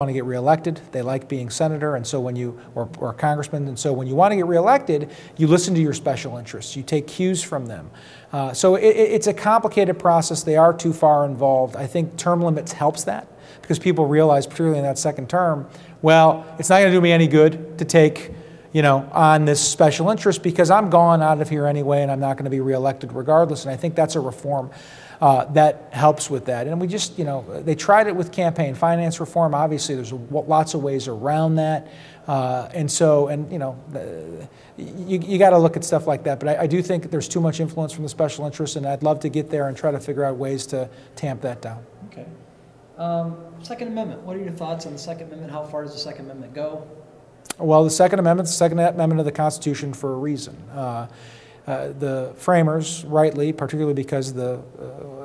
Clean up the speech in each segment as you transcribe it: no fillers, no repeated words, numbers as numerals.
want to get reelected. They like being senator, and so when you, or congressman, and so when you want to get reelected, you listen to your special interests. You take cues from them. So it's a complicated process. They are too far involved. I think term limits helps that because people realize, particularly in that second term, well, it's not going to do me any good to take, on this special interest because I'm gone out of here anyway, and I'm not going to be reelected regardless. And I think that's a reform that helps with that. And we just, they tried it with campaign finance reform. Obviously, there's lots of ways around that. You got to look at stuff like that. But I do think there's too much influence from the special interests, and I'd love to get there and try to figure out ways to tamp that down. Okay. Second Amendment. What are your thoughts on the Second Amendment? How far does the Second Amendment go? Well, the Second Amendment is the Second Amendment of the Constitution for a reason. The framers, rightly, particularly because the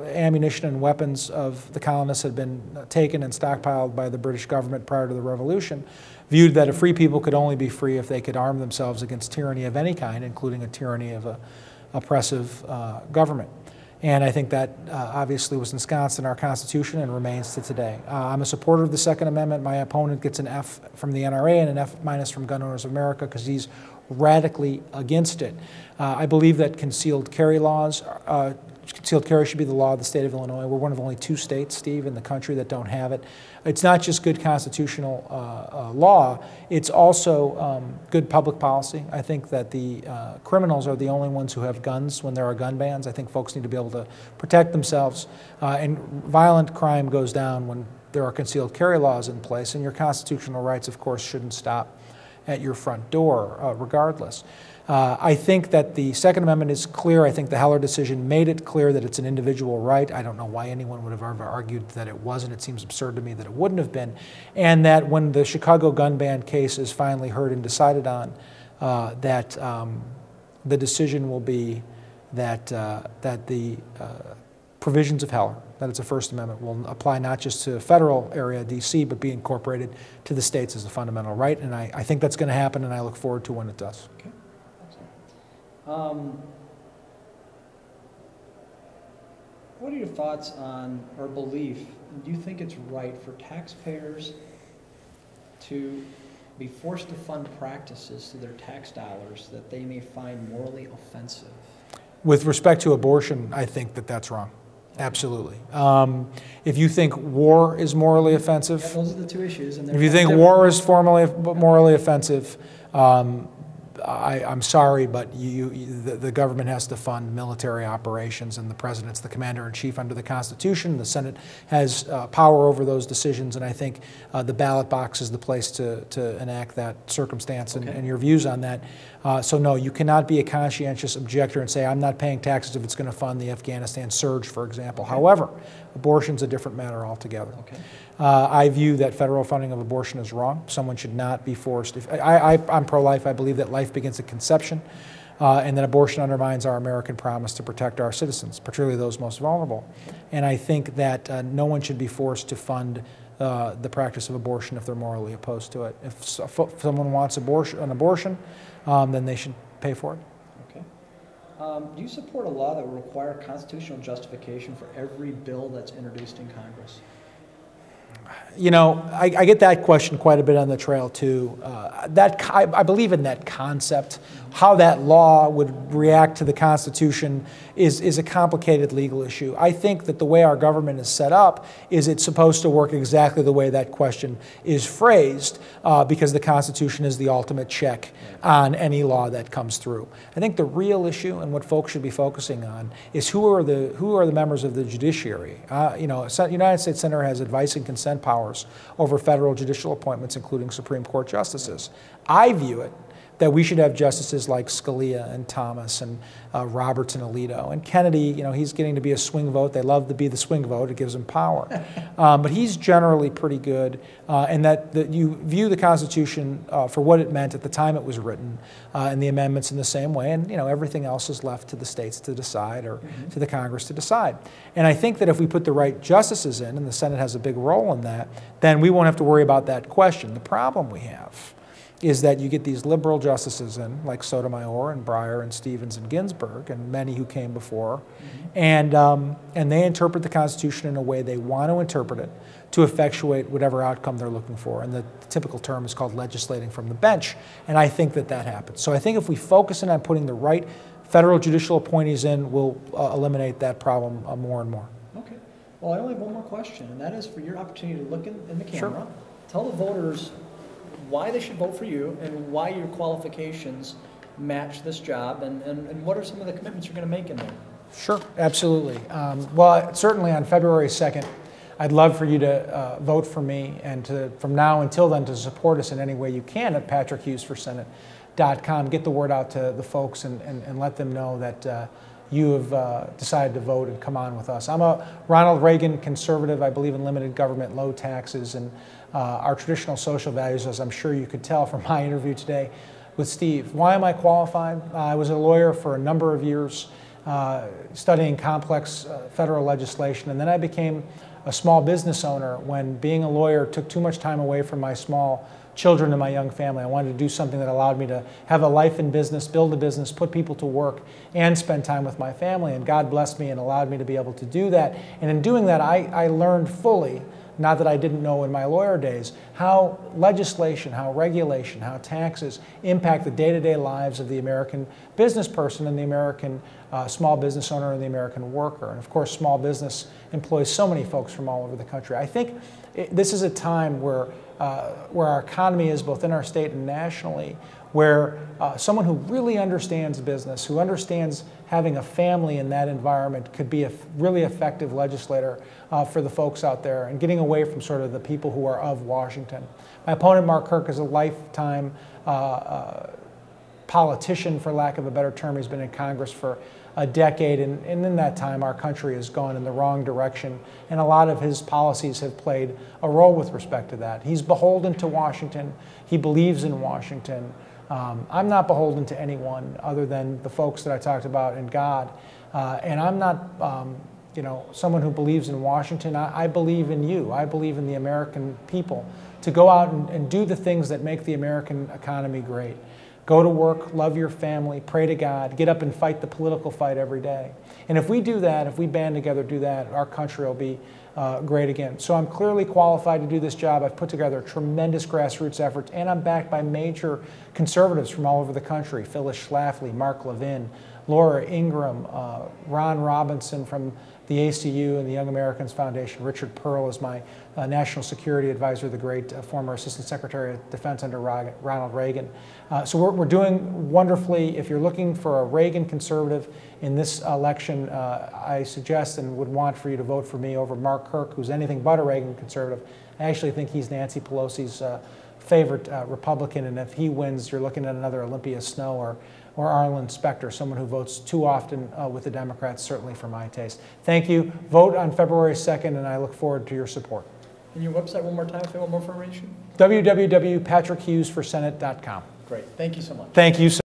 ammunition and weapons of the colonists had been taken and stockpiled by the British government prior to the Revolution, viewed that a free people could only be free if they could arm themselves against tyranny of any kind, including a tyranny of an oppressive government. And I think that obviously was ensconced in our Constitution and remains to today. I'm a supporter of the Second Amendment. My opponent gets an F from the NRA and an F- from Gun Owners of America because he's radically against it. I believe that concealed carry should be the law of the state of Illinois. We're one of only 2 states, Steve, in the country that don't have it. It's not just good constitutional law, it's also good public policy. I think that the criminals are the only ones who have guns when there are gun bans. I think folks need to be able to protect themselves, and violent crime goes down when there are concealed carry laws in place, and your constitutional rights, of course, shouldn't stop at your front door, regardless. I think that the Second Amendment is clear. I think the Heller decision made it clear that it's an individual right. I don't know why anyone would have ever argued that it wasn't. It seems absurd to me that it wouldn't have been. And that when the Chicago gun ban case is finally heard and decided on, that the decision will be that, that the provisions of Heller, that it's a First Amendment, will apply not just to federal area, D.C., but be incorporated to the states as a fundamental right. And I think that's going to happen, and I look forward to when it does. Okay. What are your thoughts on, or belief, do you think it's right for taxpayers to be forced to fund practices through their tax dollars that they may find morally offensive? With respect to abortion, I think that that's wrong. Absolutely. If you think war is morally offensive, yeah, those are the 2 issues. And if you think war is morally offensive, I'm sorry, but the government has to fund military operations, and the president's the commander-in-chief under the Constitution. The Senate has power over those decisions, and I think the ballot box is the place to enact that circumstance. Okay. And your views on that. So no, you cannot be a conscientious objector and say, I'm not paying taxes if it's going to fund the Afghanistan surge, for example. Okay. However, abortion's a different matter altogether. Okay. I view that federal funding of abortion is wrong. Someone should not be forced. I'm pro-life. I believe that life begins at conception, and that abortion undermines our American promise to protect our citizens, particularly those most vulnerable. And I think that no one should be forced to fund the practice of abortion if they're morally opposed to it. If someone wants an abortion, then they should pay for it. Okay. Do you support a law that will require constitutional justification for every bill that's introduced in Congress? I get that question quite a bit on the trail too. I believe in that concept. How that law would react to the Constitution is a complicated legal issue. I think that the way our government is set up is it's supposed to work exactly the way that question is phrased, because the Constitution is the ultimate check on any law that comes through. I think the real issue and what folks should be focusing on is who are the members of the judiciary. A United States Senator has advice and consent powers over federal judicial appointments, including Supreme Court justices. I view it that we should have justices like Scalia and Thomas and Roberts and Alito. And Kennedy, he's getting to be a swing vote. They love to be the swing vote. It gives him power. But he's generally pretty good. And that you view the Constitution for what it meant at the time it was written, and the amendments in the same way. And everything else is left to the states to decide, or to the Congress to decide. And I think that if we put the right justices in, and the Senate has a big role in that, then we won't have to worry about that question. The problem we have is that you get these liberal justices in, like Sotomayor and Breyer and Stevens and Ginsburg and many who came before, and they interpret the Constitution in a way they want to interpret it to effectuate whatever outcome they're looking for. And the typical term is called legislating from the bench, and I think that that happens. So I think if we focus in on putting the right federal judicial appointees in, we'll eliminate that problem more and more. Okay. Well, I only have one more question, and that is for your opportunity to look in the camera. Sure. Tell the voters why they should vote for you and why your qualifications match this job, and what are some of the commitments you're going to make in there? Sure, absolutely. Well, certainly on February 2nd, I'd love for you to vote for me and to, from now until then, to support us in any way you can at patrickhughesforsenate.com. Get the word out to the folks and let them know that you have decided to vote and come on with us. I'm a Ronald Reagan conservative. I believe in limited government, low taxes, and our traditional social values, as I'm sure you could tell from my interview today with Steve. Why am I qualified? I was a lawyer for a number of years, studying complex federal legislation, and then I became a small business owner when being a lawyer took too much time away from my small children and my young family. I wanted to do something that allowed me to have a life in business, build a business, put people to work, and spend time with my family. And God blessed me and allowed me to be able to do that. And in doing that, I learned fully, not that I didn't know in my lawyer days, how legislation, how regulation, how taxes impact the day-to-day lives of the American business person and the American small business owner and the American worker. And of course, small business employs so many folks from all over the country. I think this is a time where our economy is, both in our state and nationally, where someone who really understands business, who understands having a family in that environment, could be a really effective legislator for the folks out there, and getting away from sort of the people who are of Washington. My opponent, Mark Kirk, is a lifetime politician, for lack of a better term. He's been in Congress for a decade, and in that time our country has gone in the wrong direction, and a lot of his policies have played a role with respect to that. He's beholden to Washington. He believes in Washington. I'm not beholden to anyone other than the folks that I talked about in God, and I'm not someone who believes in Washington. I believe in you. I believe in the American people to go out and do the things that make the American economy great. Go to work, love your family, pray to God, get up and fight the political fight every day. And if we do that, if we band together, do that, our country will be great again. So I'm clearly qualified to do this job. I've put together tremendous grassroots efforts, and I'm backed by major conservatives from all over the country: Phyllis Schlafly, Mark Levin, Laura Ingraham, Ron Robinson from the ACU and the Young Americans Foundation. Richard Pearl is my national security advisor, the great former Assistant Secretary of Defense under Ronald Reagan. So we're doing wonderfully. If you're looking for a Reagan conservative in this election, I suggest and would want for you to vote for me over Mark Kirk, who's anything but a Reagan conservative. I actually think he's Nancy Pelosi's favorite Republican, and if he wins, you're looking at another Olympia Snowe or Arlen Specter, someone who votes too often with the Democrats, certainly for my taste. Thank you. Vote on February 2nd, and I look forward to your support. And your website one more time if you want more information? www.patrickhughesforsenate.com. Great. Thank you so much. Thank you, sir.